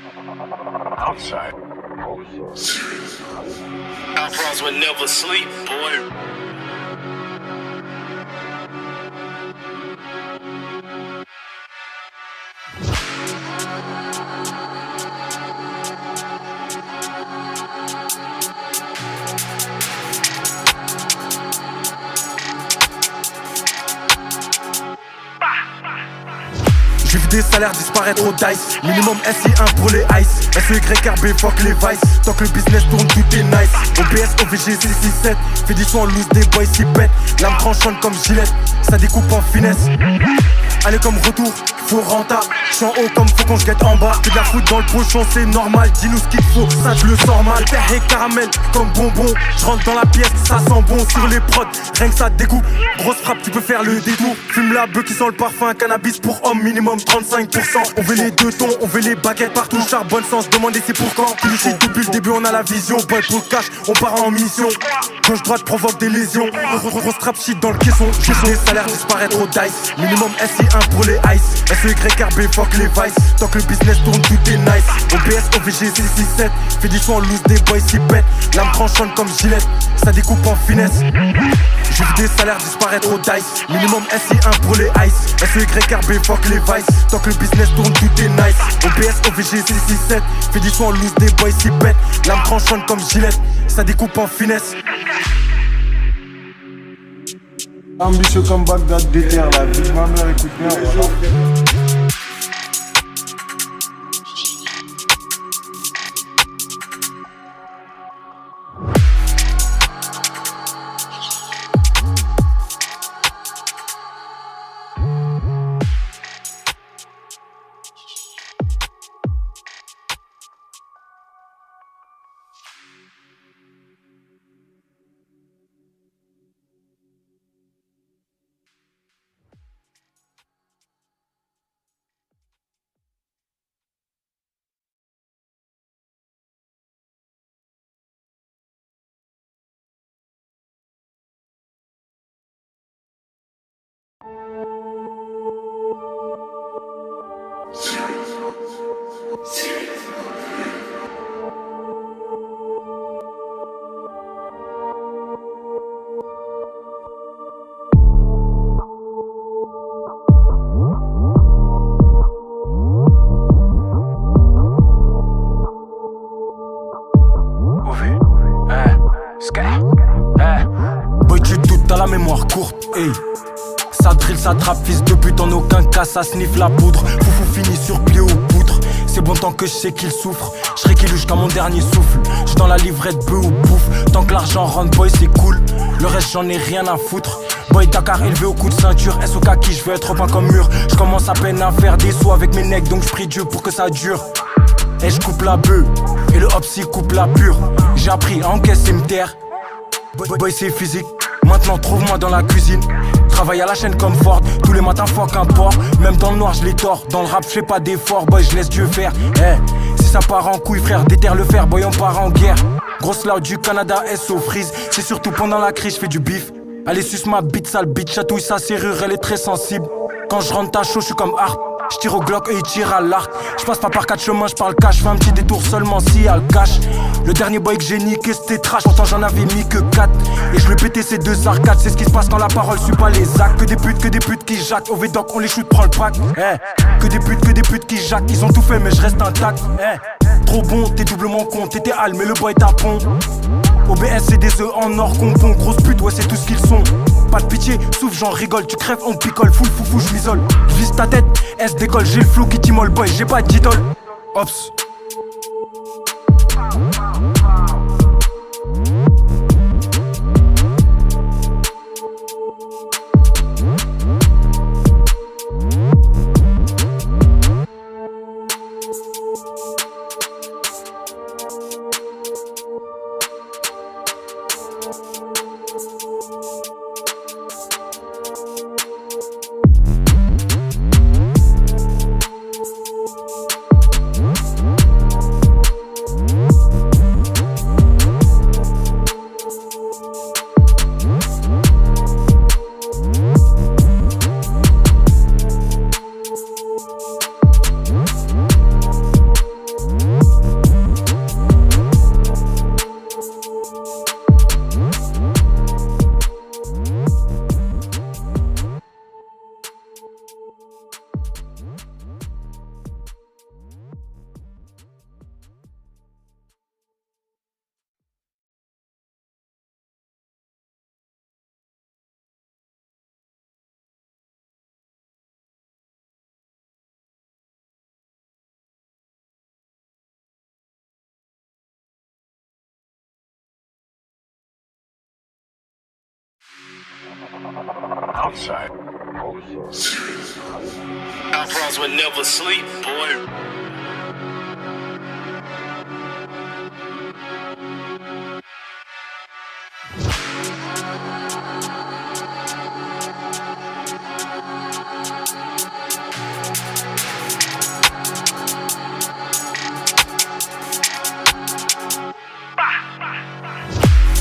Outside. Outlaws would never sleep, boy. J'ai vu des salaires disparaître au dice. Minimum SI1 pour les ice. SEYRB fuck les vices. Tant que le business tourne tout est nice. OBS OVG 667. Fais du son loose des boys s'y pètent. Lame tranchante comme Gillette. Ça découpe en finesse. Allez comme retour, faut rentable. J'suis en haut comme faut qu'on se en bas. Fais de la foot dans le pochon, c'est normal. Dis-nous ce qu'il faut, ça je le sens mal. Terre et caramel comme bonbon. J'rentre dans la pièce, ça sent bon. Sur les prods, rien que ça découpe. Grosse frappe, tu peux faire le détour. Fume la bœuf qui sent le parfum. Cannabis pour homme, minimum 35%. On veut les deux tons, on veut les baguettes partout. Charbonne sens, demandez c'est pour quand. Cliché depuis le début, on a la vision. Boy pour le cash, on part en mission. Gauche droite provoque des lésions. Grosse trap shit dans le caisson. J'ai des salaires disparaître au dice. Minimum SI1 pour les ice. SEYRB fuck les vices. Tant que le business tourne tout est nice. OBS OVG 667. Fais du son loose des boys s'y pètent. Lame tranchante comme Gillette. Ça découpe en finesse. J'ai vu des salaires disparaître au dice. Minimum SI1 pour les ice. SEYRB fuck les vices. Tant que le business tourne tout est nice. OBS OVG 667. Fais du son loose des boys s'y pètent. Lame tranchante comme Gillette. Ça découpe en finesse. Ambitieux comme Bagdad déter, la vie de ma mère, écoute bien. Boy tu doutes, t'as la mémoire courte, hey. Ça drill, ça trappe, fils de pute, en aucun cas ça sniffe la poudre. Foufou finit sur pied ou poutre. C'est bon tant que je sais qu'il souffre. Je réquille jusqu'à mon dernier souffle. J'suis dans la livrette bœuf ou bouffe. Tant que l'argent rentre, boy c'est cool. Le reste j'en ai rien à foutre. Boy Dakar élevé au coup de ceinture. SOK qui je veux être peint comme mur. J'commence à peine à faire des sous avec mes necks. Donc j'prie Dieu pour que ça dure. Et j'coupe la bœuf et le hopsy coupe la pure. J'ai appris à encaisser me taire. Boy c'est physique. Maintenant trouve-moi dans la cuisine. Travaille à la chaîne comme Ford. Tous les matins fuck un porc. Même dans le noir je les tords. Dans le rap je fais pas d'effort. Boy je laisse Dieu faire. Si ça part en couille frère, déterre le fer. Boy on part en guerre. Grosse loud du Canada SO freeze. C'est surtout pendant la crise je fais du bif. Allez suce ma bite sale bitch. Chatouille sa serrure elle est très sensible. Quand je rentre ta chaud je suis comme Harp. Je tire au Glock et il tire à l'arc. Je passe pas par 4 chemins, je parle cash. Fais un petit détour seulement si y'a le cash. Le dernier boy que j'ai niqué c'était trash. Pourtant j'en avais mis que 4. Et je le pétais ces deux arcades. C'est ce qui se passe quand la parole suit pas les actes. Que des putes qui jactent. Au Védoc on les shoot, prend le pack. Que des putes qui jactent. Ils ont tout fait mais je reste intact. Trop bon, t'es doublement con. T'étais hal mais le boy tapon. OBS c'est des œufs en or qu'on pond. Grosse pute ouais c'est tout ce qu'ils sont. Pas de pitié, souffle j'en rigole. Tu crèves on picole, full foufou je m'isole. Je vise ta tête, S décolle. J'ai le flow qui t'immole boy, j'ai pas d'idole. Ops. Outside. Our friends would never sleep, boy.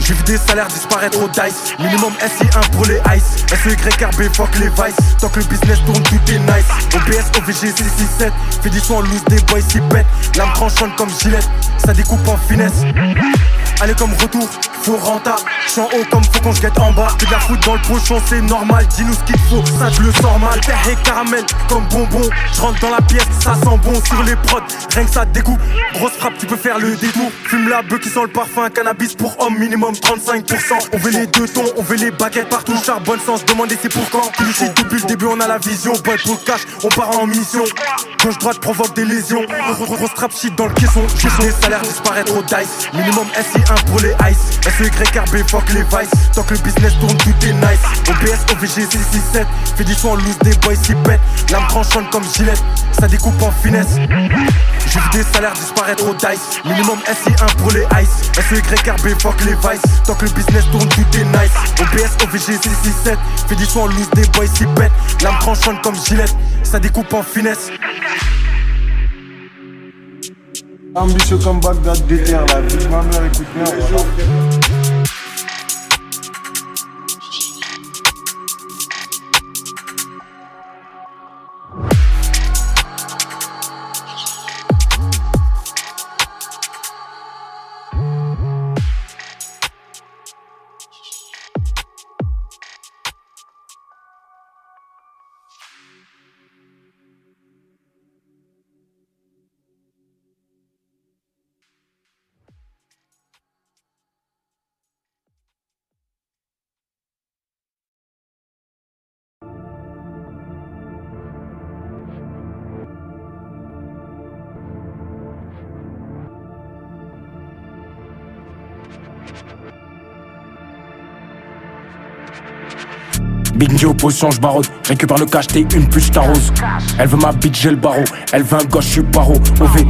J'ai vu des salaires disparaître au dice. Minimum SI1 pour les ice. SEYRB fuck les vices. Tant que le business tourne tout est nice. OBS OVG 667. Fais du son en loose, des boys s'y pètent. Lame tranchante comme Gillette. Ça découpe en finesse. Allez comme retour, faut renta. J'suis en haut comme faut qu'on se en bas. Fais de la foot dans le pochon, c'est normal. Dis-nous ce qu'il faut, ça je le sens mal. Terre et caramel comme bonbon. J'rentre dans la pièce, ça sent bon sur les prods. Rien que ça découpe. Grosse frappe, tu peux faire le détour. Fume la bœuf qui sent le parfum. Cannabis pour homme, minimum 35%. On veut les deux tons, on veut les baguettes partout. Charbonne sans se demander c'est pour quand. Ici depuis le début on a la vision. Boy pour le cash, on part en mission. Gauche droite provoque des lésions. Grosse trap shit dans le caisson. J'ai vu des salaires disparaître au dice. Minimum SI1 pour les ice. SEYRB fuck les vices. Tant que le business tourne tout est nice. OBS OVG 667. Fais du son en loose, des boys s'y pètent. Lame tranchante comme Gillette. Ça découpe en finesse. J'ai vu des salaires disparaître au dice. Minimum SI1 pour les ice. SEYRB fuck les vices. Tant que le business tourne tout est nice. OBS OVG 667. Fais du son en loose, des boys s'y pètent. Lame tranchante comme Gillette. Ça découpe en finesse. Ambitieux comme Bagdad, déterre la vie de ma mère, écoute bien. Voilà. Big Joe, position, j'barode. Récupère le cash, t'es une pute, j't'arrose. Elle veut ma bitch, j'ai le barreau. Elle veut un gauche, j'suis paro. OV,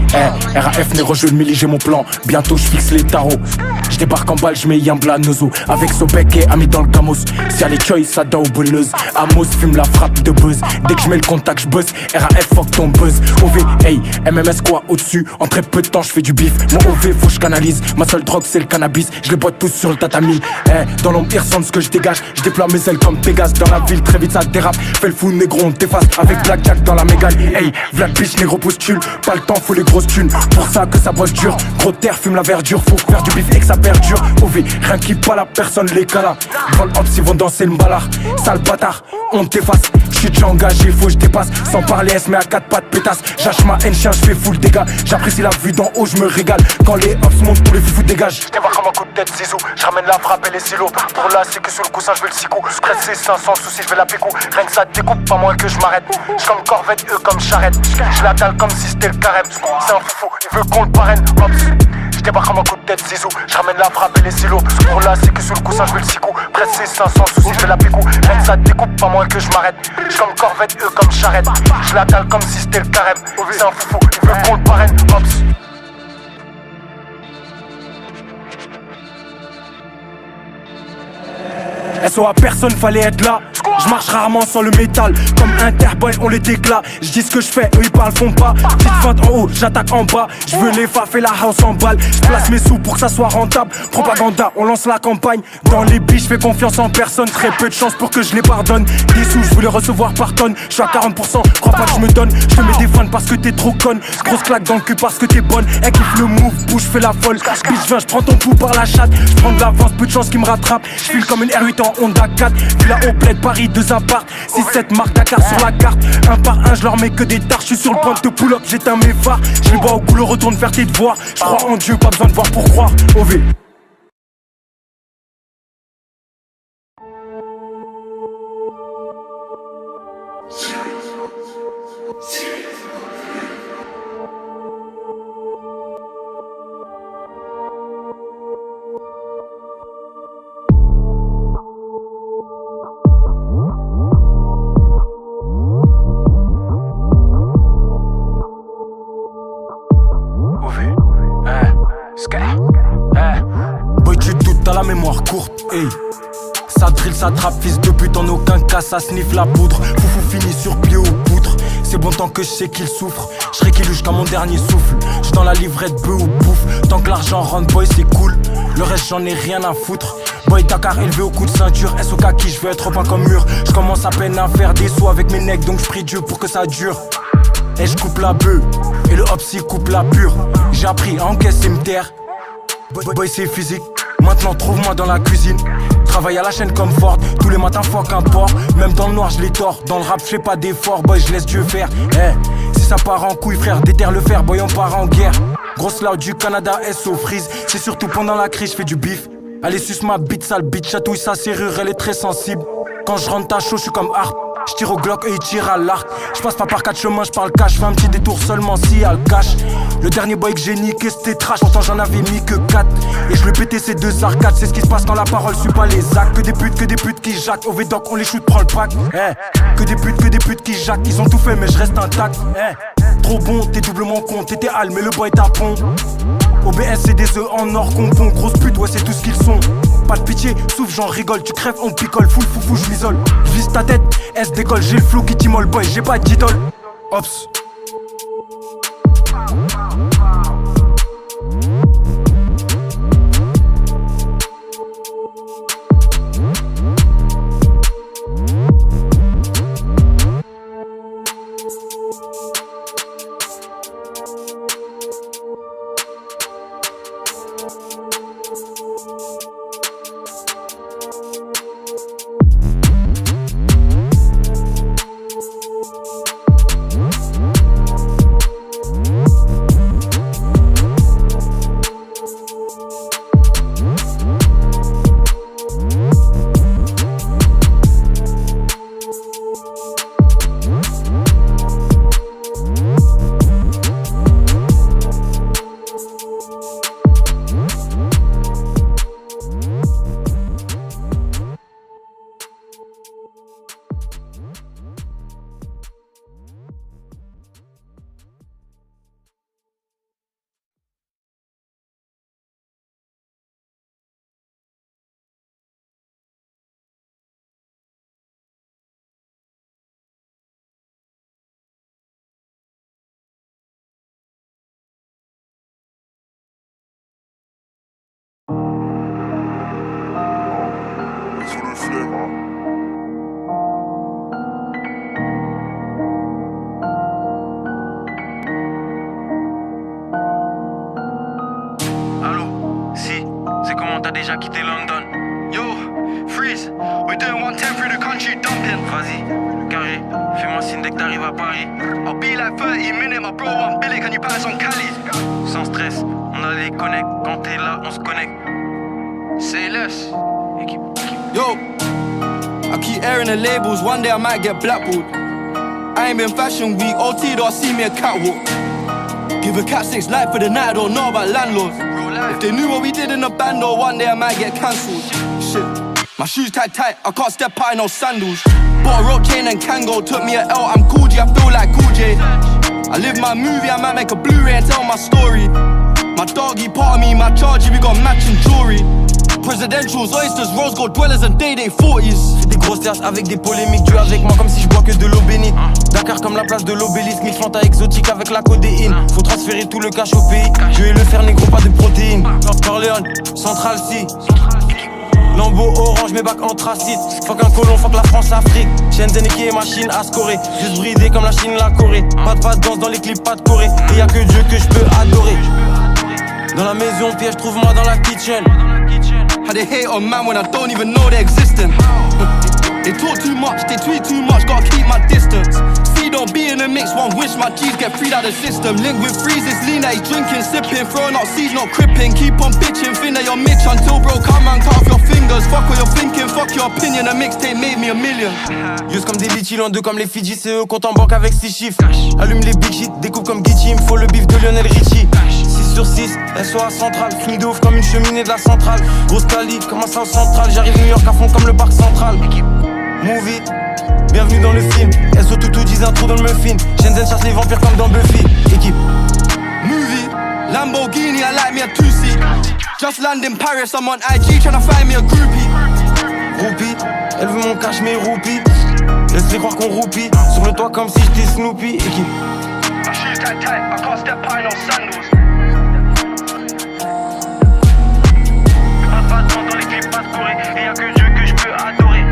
RAF, négro, je le j'ai mon plan. Bientôt, j'fixe les tarots. J'débarque en balle, j'mets Yambla Nozo. Avec Sobek et Ami dans le camos. Si y'a les choice, ça doit au bolleuse. Amos fume la frappe de buzz. Dès que j'mets le contact, j'buzz. RAF, fuck ton buzz. OV, hey, MMS quoi au-dessus. En très peu de temps, j'fais du bif. Mon OV, faut j'canalise. Ma seule drogue, c'est le cannabis. J'les bois tous sur le tatami. Dans l'ombre, ils ressentent ce que j'dégage. J'déploie mes ailes comme Pégase. Dans la ville, très vite ça dérape. Fais le fou, négro, on t'efface. Avec Blackjack dans la mégane. Hey, Vlad bitch, négro postule. Pas le temps, faut les grosses thunes. Pour ça que ça bosse dur. Gros terre, fume la verdure. Faut faire du bif et que ça perdure. OV, rien qui pas la personne, les calas. Vol Ops, ils vont danser le mbalard. Sale bâtard, on t'efface. J'suis déjà engagé, faut que j'dépasse. Sans parler S, mais à 4 pattes pétasse. J'hache ma haine, chien, j'fais full dégâts. J'apprécie la vue d'en haut, j'me régale. Quand les Ops montent pour les foufous dégagent. J'débarque comme un coup de tête, zizou. J'ramène la frappe et les silos. Pour là, c'est que sur le coussin, j'veux le sicou. Stressé, 500 soucis, j'vais la pécou. Rien que ça découpe, pas moins que j'm'arrête. J'comme Corvette, eux comme charrette. J'la dalle comme si c'était le carême. C'est un foufou, il veut qu'on le parraine. Ops. J'débarque comme un coup de tête, zizou. J'ramène la frappe et les silos. Pour là, c'est que sur le coussin, j'veux le sicou. Pressé, 500 soucis, j'vais la pécou. Rien que ça découpe, pas moins que j'm'arrête. J'comme Corvette, eux comme charrette. J'la dalle comme si c'était le carême. C'est un foufou, il veut qu'on le parraine. Ops. SO à personne, fallait être là. Je marche rarement sans le métal. Comme Interboy, on les déclare. Je dis ce que je fais, eux ils parlent, font pas. Petite feinte en haut, j'attaque en bas. Je veux les faf et la house en balle. Je place mes sous pour que ça soit rentable. Propaganda, on lance la campagne. Dans les billes, je fais confiance en personne. Très peu de chance pour que je les pardonne. Des sous, je voulais recevoir par tonne. Je suis à 40%, crois pas que je me donne. Je te mets des fans parce que t'es trop conne. Grosse claque dans le cul parce que t'es bonne. Elle kiffe le move, bouge, fais la folle. Bitch, viens, je prends ton pouls par la chatte. Je prends de l'avance, peu de chance qu'il me rattrape. Je file comme une R8 en Honda 4. Puis là au bled, Paris, 2 apparts. 6-7 marques Dakar sur la carte. Un par un, je leur mets que des tartes. Je suis sur le point de te pull up, j'éteins mes phares. Je les bois au goulot, retourne faire tes devoirs. Je crois en Dieu, pas besoin de voir pour croire. OV. Boy, tu doutes, t'as la mémoire courte, hey. Ça drill, ça trappe, fils de pute, en aucun cas ça sniffe la poudre. Foufou finit sur pied aux poutres. C'est bon tant que je sais qu'il souffre. J'serai qu'il jusqu'à mon dernier souffle. J'suis dans la livrette bœuf ou bouffe. Tant que l'argent rentre, boy, c'est cool. Le reste, j'en ai rien à foutre. Boy, Dakar élevé au coup de ceinture. SOK qui j'veux être peint comme mur. J'commence à peine à faire des sauts avec mes necks, donc j'prie Dieu pour que ça dure. Et j'coupe la bœuf, et le hop s'y coupe la pure. J'ai appris à encaisser me taire. Boy, c'est physique. Maintenant trouve-moi dans la cuisine. Travaille à la chaîne comme Ford. Tous les matins fuck un port. Même dans le noir je les tords. Dans le rap j'fais pas d'effort. Boy je laisse Dieu faire. Si ça part en couille frère, déterre le fer. Boy on part en guerre. Grosse loud du Canada SO freeze. C'est surtout pendant la crise j'fais du bif. Allez suce ma bite sale bite. Chatouille sa serrure elle est très sensible. Quand je rentre ta chaud j'suis comme harpe. J'tire au Glock et il tire à l'arc. J'passe pas par 4 chemins, j'parle cash. J'fais un petit détour seulement si y'a le cash. Le dernier boy que j'ai niqué c'était trash. Pourtant j'en avais mis que 4. Et je lui pété ces deux arcades. C'est ce qui se passe quand la parole suit pas les actes. Que des putes qui jactent. Au Védoc on les shoot, prend le pack. Que des putes qui jactent. Ils ont tout fait mais je reste intact. Trop bon, t'es doublement con. T'étais hal mais le boy tapon. OBS c'est des œufs en or qu'on pond. Grosse pute ouais c'est tout ce qu'ils sont. Pas de pitié, souffle j'en rigole. Tu crèves on picole, full foufou je m'isole. Je vise ta tête, S décolle. J'ai le flow qui t'immole boy, j'ai pas d'idole. Ops. T'as déjà quitté London. Yo, freeze, we're doing 110 through the country dumping. Vas-y, carré, fais-moi signe dès que t'arrives à Paris. I'll be like 30 minutes, my bro, I'm Billy, can you pass on Cali? Sans stress, on a les connects, quand t'es là, on se connecte. Say less. Équipe. Yo, I keep airing the labels, one day I might get blackballed. I ain't been fashion week, OT don't see me a catwalk. Give a cat 6 light for the night, I don't know about landlords. If they knew what we did in the band, or one day I might get cancelled. Shit, my shoes tight, I can't step out in no sandals. Bought a rope chain and Kango, took me a L, I'm Cool G, I feel like Cool J. I live my movie, I might make a Blu-ray and tell my story. My doggy part of me, my chargy, we got matching jewelry. Presidentials, oysters, rose gold dwellers and day 40s. Fais des grosses terres avec des polémiques, tu avec moi comme si je bois que de l'eau bénite. Dakar comme la place de l'obélisque, mille Fanta exotique avec la codéine. Faut transférer tout le cash au pays, je vais le faire négro, pas de protéines. Corleone, Central C, Lambeau orange, mes bacs anthracite. Fuck un colon, fuck la France-Afrique. Shenzhen et machine à scorer. Juste bridé comme la Chine, la Corée. Pas de danse dans les clips, pas de Corée. Et y'a que Dieu que je peux adorer. Dans la maison, piège, trouve-moi dans la kitchen. How they hate on man when I don't even know they're existing. They talk too much, they tweet too much, gotta keep my distance. See, don't be in the mix, one wish my G's get freed out of the system. Link with freezes, lean that he's drinking, sipping, throwing out seeds, not cripping. Keep on bitching, think that you're Mitch until bro come and cut off your fingers. Fuck what you're thinking, fuck your opinion, a mixtape made me a million. Use comme des litchis, loin d'eux comme les Fidji, c'est eux compte en banque avec 6 chiffres. Allume les big shit, découpe comme Gucci, il me faut le bif de Lionel Richie. 6 sur 6, SOA centrale, fini de ouf comme une cheminée de la centrale. Grosse quali, comme un South Central, j'arrive New York à fond comme le parc central. Movie, bienvenue dans le film. SO toutou, 10 intro dans le muffin. Shenzhen chasse les vampires comme dans Buffy. Équipe. Movie, Lamborghini, I like me a two-seat. Just land in Paris, I'm on IG tryna find me a groupie. Roupie, elle veut mon cash mais roupie. Laisse-les croire qu'on roupie. Sur le toit comme si j'étais Snoopy. Et qui My shoes tight, I can't step high, no sandals. Pas de temps dans les clips, pas de Corée. Et y'a que Dieu que je peux adorer.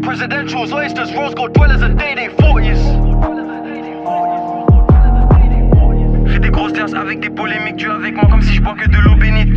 Presidentials, oysters, rose gold dwellers, a day they 40s. J'ai des grosses terres avec des polémiques. Tu es avec moi comme si je bois que de l'eau bénite.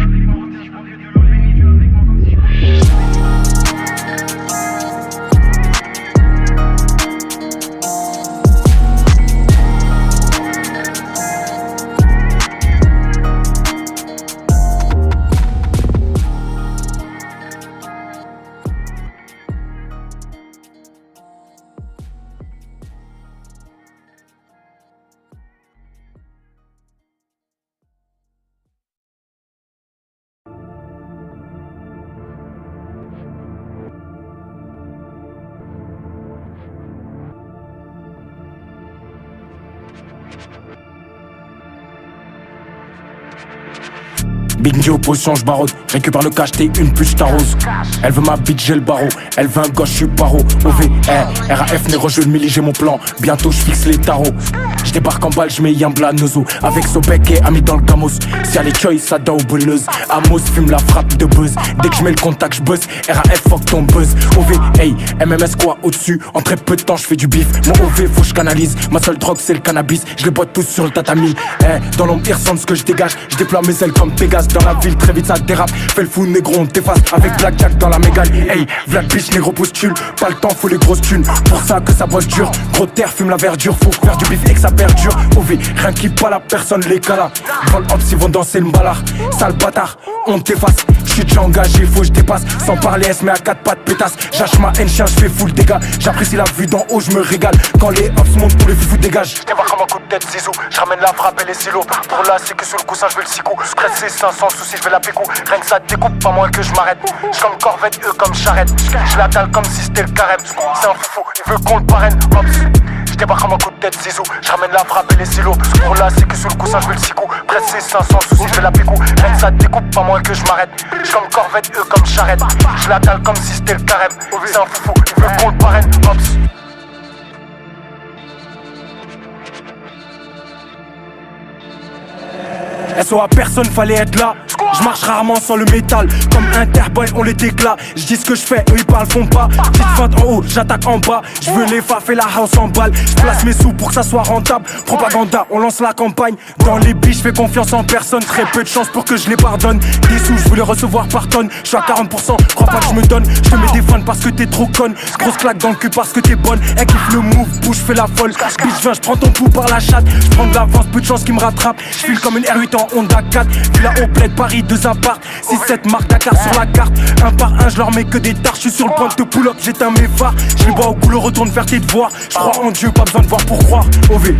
Big Joe, potion, j'barode. Récupère le cash, t'es une puce, t'arrose. Elle veut ma bitch, j'ai le barreau. Elle veut un gosse, j'suis paro. OV, RAF, négro, je mille, j'ai mon plan. Bientôt, j'fixe les tarots. J'débarque en balle, j'mets Yambla, Nozo. Avec Sobek et ami dans le camos. Si y'a les choice, ça doit bouleuse. Amos fume la frappe de buzz. Dès que j'mets le contact, j'buzz. RAF, fuck ton buzz. OV, hey, MMS quoi au-dessus. En très peu de temps, j'fais du bif. Mon OV, faut j'canalise. Ma seule drogue, c'est le cannabis. J'les boite tous sur le tatami. Dans l'ombre, ils ressentent ce que j'dégage. J'déploie mes ailes comme Pégase. Dans la ville, très vite ça dérape. Fais le fou, négro, on t'efface. Avec Blackjack dans la mégale. Hey, Vlad bitch, négro, postule. Pas le temps, faut les grosses thunes. Pour ça que ça bosse dur. Gros terre, fume la verdure. Faut faire du bif et que ça perdure. OV, rien qui pas la personne, les calas. Vol hop, ils vont danser le mbalard. Sale bâtard, on t'efface. J'suis déjà engagé, faut que j'dépasse. Sans parler, S, mais à 4 pattes pétasse. J'hache ma haine, chien, j'fais full dégâts. J'apprécie la vue d'en haut, j'me régale. Quand les hops montent, tous les foufous dégagent. J'débarque comme un coup de tête, zizou. J'ramène la frappe et les silos. Pour là, c'est que sur le coussin, j'vais le sicou. J'presse 500 soucis, j'vais la pécou. Rien que ça découpe, pas moins que j'm'arrête. J'comme Corvette, eux comme charrette. J'la cale comme si c'était le carême. C'est un foufou, il veut qu'on le parraine. Hops. J'débarque comme un coup de tête, zizou. J'ramène la frappe et les silos. Pour là, c'est que sur le coussin, j'vais le sicou. Pressé 500 soucis, j'vais la pécou. Rien que ça découpe, pas moins que j'm'arrête. J'comme Corvette, eux comme charrette. J'la cale comme si c'était le carême. C'est un foufou, il veut qu'on le parraine. Hops. SOA, personne fallait être là. J'marche rarement sans le métal. Comme Interboy, on les déclare. J'dis ce que j'fais, eux ils parlent, font pas. Petite feinte en haut, j'attaque en bas. J'veux les faf et la house en balle. J'place mes sous pour que ça soit rentable. Propaganda, on lance la campagne. Dans les billes, j'fais confiance en personne. Très peu de chance pour que je les pardonne. Des sous, j'voulais recevoir par tonne. J'suis à 40%, crois pas que j'me donne. J'te mets des fans parce que t'es trop conne. Grosse claque dans le cul parce que t'es bonne. Elle kiffe le move, bouge, fais la folle. Bitch, viens, j'prends ton pouls par la chatte. J'prends de l'avance, peu de chance qu'il me rattrape. J'file comme une R8 en Honda 4. Villa au bled, Paris, 2 apparts. 6-7 marques Dakar sur la carte. Un par un, je leur mets que des tartes. J'suis sur le point de te pull up, j'éteins mes phares. Je les vois au boulot, retourne faire tes devoirs. J'crois en Dieu, pas besoin de voir pour croire. OV.